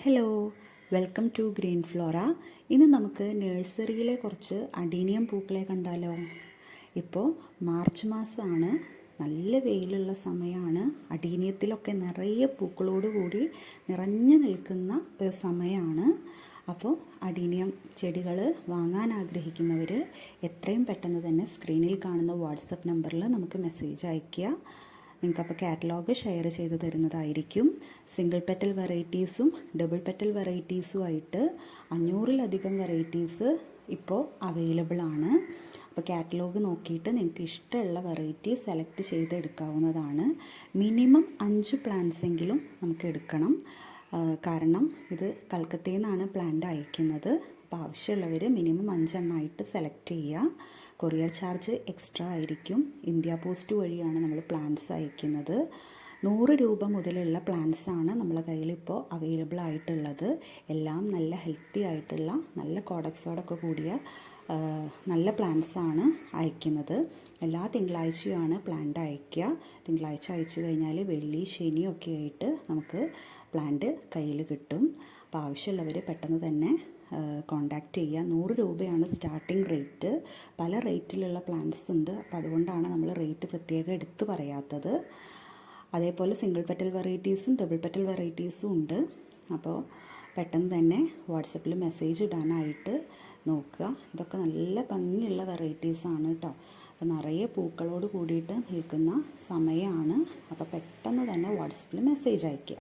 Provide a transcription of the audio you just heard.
Hello, welcome to Green Flora. ഇന്ന് നമുക്ക് നഴ്സറിയിലെ കുറച്ച് അഡീനിയം പൂക്കളെ കണ്ടാലോ. ഇപ്പോൾ മാർച്ച് മാസമാണ്, നല്ല വെയിലുള്ള സമയമാണ്. അഡീനിയത്തിലൊക്കെ നിറയെ പൂക്കളോട് കൂടി നിറഞ്ഞു നിൽക്കുന്ന ഒരു സമയമാണ്. അപ്പോൾ അഡീനിയം ചെടികൾ വാങ്ങാൻ ആഗ്രഹിക്കുന്നവർ എത്രയും പെട്ടെന്ന് തന്നെ സ്ക്രീനിൽ കാണുന്ന വാട്സപ്പ് നമ്പറിൽ നമുക്ക് മെസ്സേജ് അയയ്ക്കുക. നിങ്ങൾക്കപ്പോൾ കാറ്റലോഗ് ഷെയർ ചെയ്ത് തരുന്നതായിരിക്കും. സിംഗിൾ പെറ്റൽ വെറൈറ്റീസും ഡബിൾ പെറ്റൽ വെറൈറ്റീസും ആയിട്ട് 500-ലധികം വെറൈറ്റീസ് ഇപ്പോൾ അവൈലബിൾ ആണ്. അപ്പോൾ കാറ്റലോഗ് നോക്കിയിട്ട് നിങ്ങൾക്ക് ഇഷ്ടമുള്ള വെറൈറ്റി സെലക്ട് ചെയ്തെടുക്കാവുന്നതാണ്. മിനിമം 5 പ്ലാന്റ്സ് എങ്കിലും നമുക്ക് എടുക്കണം. കാരണം ഇത് കൽക്കത്തയിൽ നിന്നാണ് പ്ലാന്റ് അയക്കുന്നത്. അപ്പോൾ ആവശ്യമുള്ളവർ മിനിമം 5 എണ്ണമായിട്ട് സെലക്ട് ചെയ്യുക. കൊറിയർ ചാർജ് എക്സ്ട്രാ ആയിരിക്കും. ഇന്ത്യ പോസ്റ്റ് വഴിയാണ് നമ്മൾ പ്ലാന്റ്സ് അയക്കുന്നത്. 100 രൂപ മുതലുള്ള പ്ലാന്റ്സാണ് നമ്മളെ കയ്യിൽ ഇപ്പോൾ അവൈലബിൾ ആയിട്ടുള്ളത്. എല്ലാം നല്ല ഹെൽത്തി ആയിട്ടുള്ള നല്ല കോഡക്സോടൊക്കെ കൂടിയ നല്ല പ്ലാന്റ്സാണ് അയക്കുന്നത്. എല്ലാ തിങ്കളാഴ്ചയുമാണ് പ്ലാന്റ് അയക്കുക. തിങ്കളാഴ്ച അയച്ചു കഴിഞ്ഞാൽ വെള്ളി ശനിയൊക്കെ ആയിട്ട് നമുക്ക് പ്ലാന്റ് കയ്യിൽ കിട്ടും. അപ്പോൾ ആവശ്യമുള്ളവർ പെട്ടെന്ന് തന്നെ കോണ്ടാക്റ്റ് ചെയ്യുക. 100 രൂപയാണ് സ്റ്റാർട്ടിംഗ് റേറ്റ്. പല റേറ്റിലുള്ള പ്ലാന്റ്സ് ഉണ്ട്. അപ്പോൾ അതുകൊണ്ടാണ് നമ്മൾ റേറ്റ് പ്രത്യേകം എടുത്തു പറയാത്തത്. അതേപോലെ സിംഗിൾ പെറ്റൽ വെറൈറ്റീസും ഡബിൾ പെറ്റൽ വെറൈറ്റീസും ഉണ്ട്. അപ്പോൾ പെട്ടെന്ന് തന്നെ വാട്സപ്പിൽ മെസ്സേജ് ഇടാനായിട്ട് നോക്കുക. ഇതൊക്കെ നല്ല ഭംഗിയുള്ള വെറൈറ്റീസാണ് കേട്ടോ. അപ്പോൾ നിറയെ പൂക്കളോട് കൂടിയിട്ട് നിൽക്കുന്ന സമയമാണ്. അപ്പോൾ പെട്ടെന്ന് തന്നെ വാട്സപ്പിൽ മെസ്സേജ് അയയ്ക്കുക.